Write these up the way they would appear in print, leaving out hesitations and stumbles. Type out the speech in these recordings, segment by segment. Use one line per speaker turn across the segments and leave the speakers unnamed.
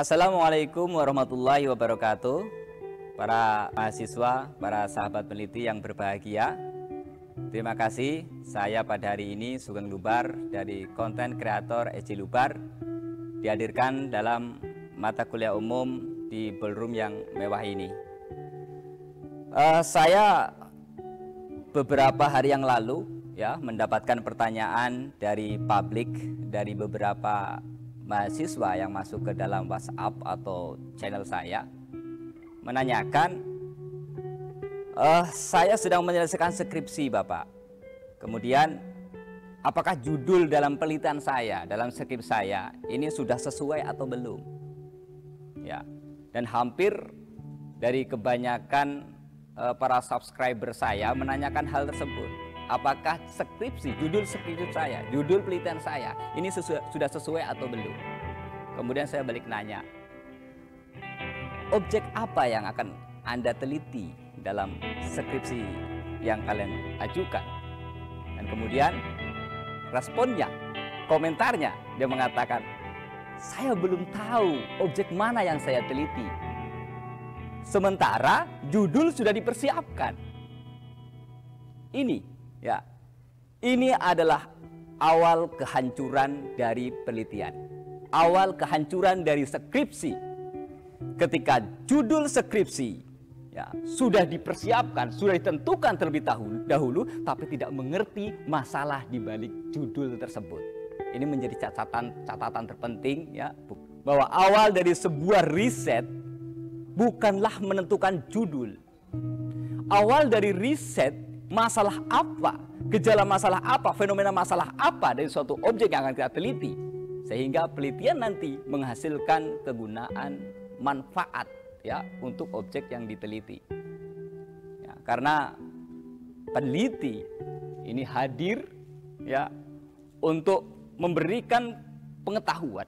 Assalamualaikum warahmatullahi wabarakatuh. Para mahasiswa, para sahabat peneliti yang berbahagia, terima kasih. Saya pada hari ini Sugeng Lubar dari konten kreator SC Lubar dihadirkan dalam mata kuliah umum di ballroom yang mewah ini. Saya beberapa hari yang lalu mendapatkan pertanyaan dari publik, dari beberapa mahasiswa yang masuk ke dalam WhatsApp atau channel saya, menanyakan, saya sedang menyelesaikan skripsi Bapak, kemudian apakah judul dalam penelitian saya, dalam skripsi saya ini sudah sesuai atau belum? Ya, dan hampir dari kebanyakan para subscriber saya menanyakan hal tersebut. Apakah judul skripsi saya, judul penelitian saya ini sudah sesuai atau belum? Kemudian saya balik nanya, objek apa yang akan Anda teliti dalam skripsi yang kalian ajukan? Dan kemudian responnya, komentarnya, dia mengatakan, saya belum tahu objek mana yang saya teliti. Sementara judul sudah dipersiapkan. Ini adalah awal kehancuran dari penelitian, awal kehancuran dari skripsi. Ketika judul skripsi sudah dipersiapkan, sudah ditentukan terlebih dahulu, tapi tidak mengerti masalah di balik judul tersebut. Ini menjadi catatan terpenting bahwa awal dari sebuah riset bukanlah menentukan judul. Awal dari riset, masalah apa, gejala masalah apa, fenomena masalah apa dari suatu objek yang akan kita teliti, sehingga penelitian nanti menghasilkan kegunaan manfaat untuk objek yang diteliti. Karena peneliti ini hadir untuk memberikan pengetahuan,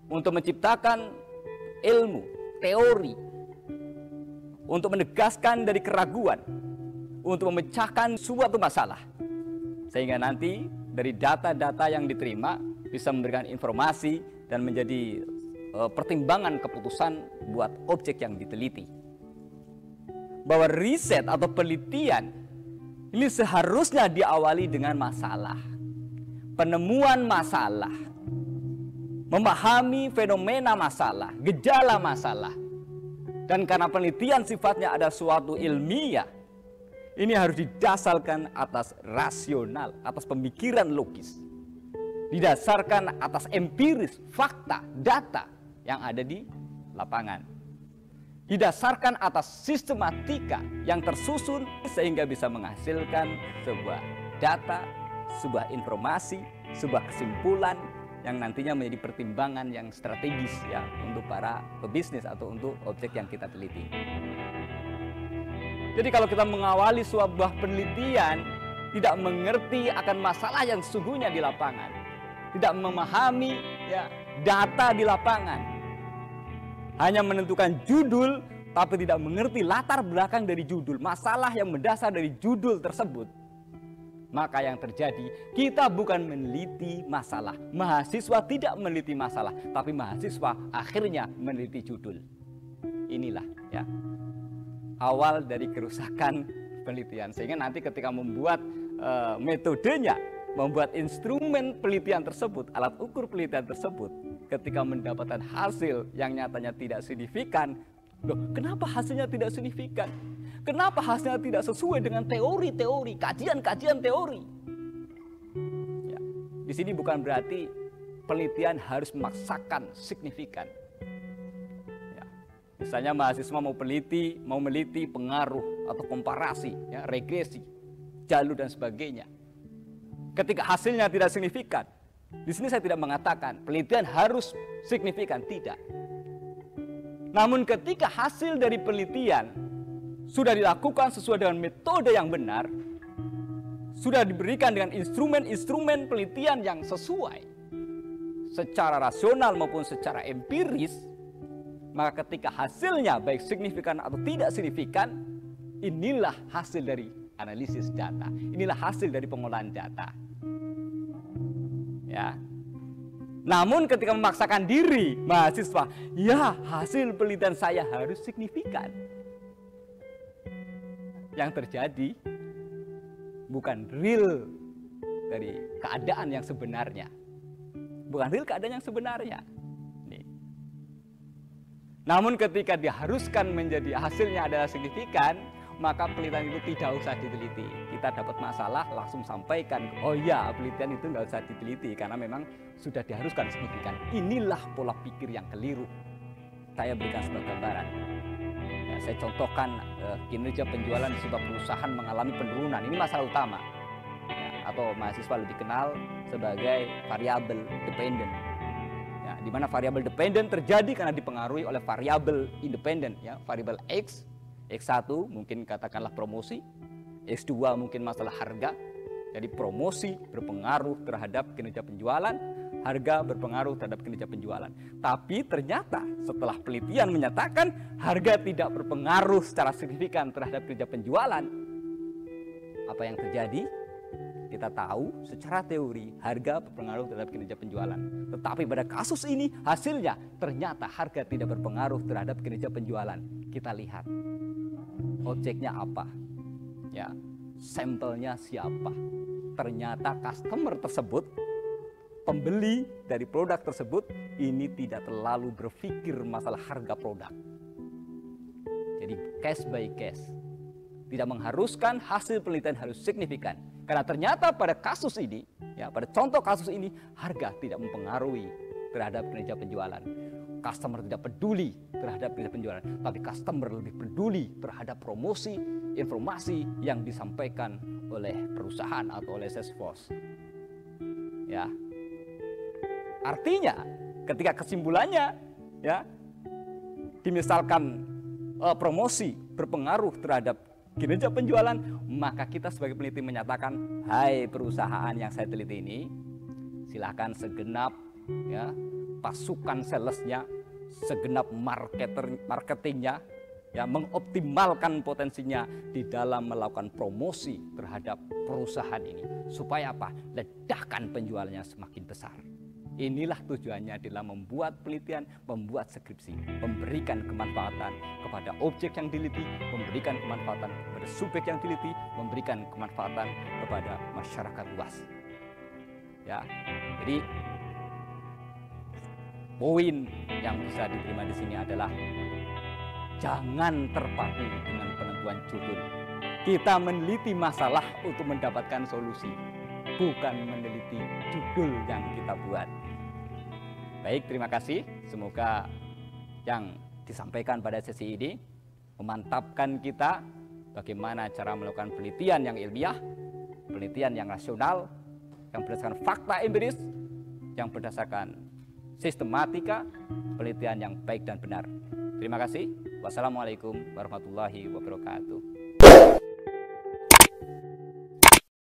untuk menciptakan ilmu, teori, untuk menegaskan dari keraguan, untuk memecahkan suatu masalah, sehingga nanti dari data-data yang diterima bisa memberikan informasi dan menjadi pertimbangan keputusan buat objek yang diteliti. Bahwa riset atau penelitian ini seharusnya diawali dengan masalah, penemuan masalah, memahami fenomena masalah, gejala masalah. Dan karena penelitian sifatnya ada suatu ilmiah, ini harus didasarkan atas rasional, atas pemikiran logis, didasarkan atas empiris, fakta, data yang ada di lapangan, didasarkan atas sistematika yang tersusun sehingga bisa menghasilkan sebuah data, sebuah informasi, sebuah kesimpulan yang nantinya menjadi pertimbangan yang strategis untuk para pebisnis atau untuk objek yang kita teliti. Jadi kalau kita mengawali sebuah penelitian tidak mengerti akan masalah yang sesungguhnya di lapangan, tidak memahami data di lapangan, hanya menentukan judul tapi tidak mengerti latar belakang dari judul, masalah yang mendasar dari judul tersebut, maka yang terjadi kita bukan meneliti masalah. Mahasiswa tidak meneliti masalah, tapi mahasiswa akhirnya meneliti judul. Inilah awal dari kerusakan penelitian, sehingga nanti ketika membuat metodenya, membuat instrumen penelitian tersebut, alat ukur penelitian tersebut, ketika mendapatkan hasil yang nyatanya tidak signifikan, kenapa hasilnya tidak signifikan? Kenapa hasilnya tidak sesuai dengan teori-teori, kajian-kajian teori? Di sini bukan berarti penelitian harus memaksakan signifikan. Misalnya mahasiswa mau meliti pengaruh atau komparasi, regresi, jalur dan sebagainya. Ketika hasilnya tidak signifikan, di sini saya tidak mengatakan penelitian harus signifikan, tidak. Namun ketika hasil dari penelitian sudah dilakukan sesuai dengan metode yang benar, sudah diberikan dengan instrumen-instrumen penelitian yang sesuai, secara rasional maupun secara empiris, maka ketika hasilnya baik signifikan atau tidak signifikan, inilah hasil dari analisis data. Inilah hasil dari pengolahan data. Namun ketika memaksakan diri mahasiswa, ya hasil penelitian saya harus signifikan. Yang terjadi bukan real dari keadaan yang sebenarnya. Bukan real keadaan yang sebenarnya. Nih. Namun ketika diharuskan menjadi hasilnya adalah signifikan, maka penelitian itu tidak usah diteliti. Kita dapat masalah langsung sampaikan, oh ya penelitian itu nggak usah diteliti karena memang sudah diharuskan signifikan. Inilah pola pikir yang keliru. Saya berikan sebagai gambaran. Ya, saya contohkan kinerja penjualan di sebuah perusahaan mengalami penurunan. Ini masalah utama. Ya, atau mahasiswa lebih kenal sebagai variabel dependent. Ya, di mana variabel dependent terjadi karena dipengaruhi oleh variabel independent. Ya, variabel X. X1 mungkin katakanlah promosi, X2 mungkin masalah harga. Jadi promosi berpengaruh terhadap kinerja penjualan, harga berpengaruh terhadap kinerja penjualan. Tapi ternyata setelah penelitian menyatakan harga tidak berpengaruh secara signifikan terhadap kinerja penjualan. Apa yang terjadi? Kita tahu secara teori harga berpengaruh terhadap kinerja penjualan. Tetapi pada kasus ini hasilnya ternyata harga tidak berpengaruh terhadap kinerja penjualan. Kita lihat. Objeknya apa? Ya, sampelnya siapa? Ternyata customer tersebut, pembeli dari produk tersebut, ini tidak terlalu berpikir masalah harga produk. Jadi case by case. Tidak mengharuskan hasil penelitian harus signifikan. Karena ternyata pada kasus ini, ya pada contoh kasus ini, harga tidak mempengaruhi terhadap kinerja penjualan. Customer tidak peduli terhadap kinerja penjualan, tapi customer lebih peduli terhadap promosi, informasi yang disampaikan oleh perusahaan atau oleh Salesforce. Ya, artinya ketika kesimpulannya, ya, dimisalkan promosi berpengaruh terhadap kinerja penjualan, maka kita sebagai peneliti menyatakan, hai perusahaan yang saya teliti ini, silakan segenap, ya, pasukan salesnya, segenap marketingnya, ya, mengoptimalkan potensinya di dalam melakukan promosi terhadap perusahaan ini. Supaya apa? Ledakan penjualannya semakin besar. Inilah tujuannya adalah membuat penelitian, membuat skripsi, memberikan kemanfaatan kepada objek yang diliti, memberikan kemanfaatan kepada subjek yang diliti, memberikan kemanfaatan kepada masyarakat luas. Ya, jadi poin yang bisa diterima di sini adalah jangan terpaku dengan penentuan judul. Kita meneliti masalah untuk mendapatkan solusi, bukan meneliti judul yang kita buat. Baik, terima kasih. Semoga yang disampaikan pada sesi ini memantapkan kita bagaimana cara melakukan penelitian yang ilmiah, penelitian yang rasional, yang berdasarkan fakta empiris, yang berdasarkan sistematika, penelitian yang baik dan benar. Terima kasih. Wassalamualaikum warahmatullahi wabarakatuh.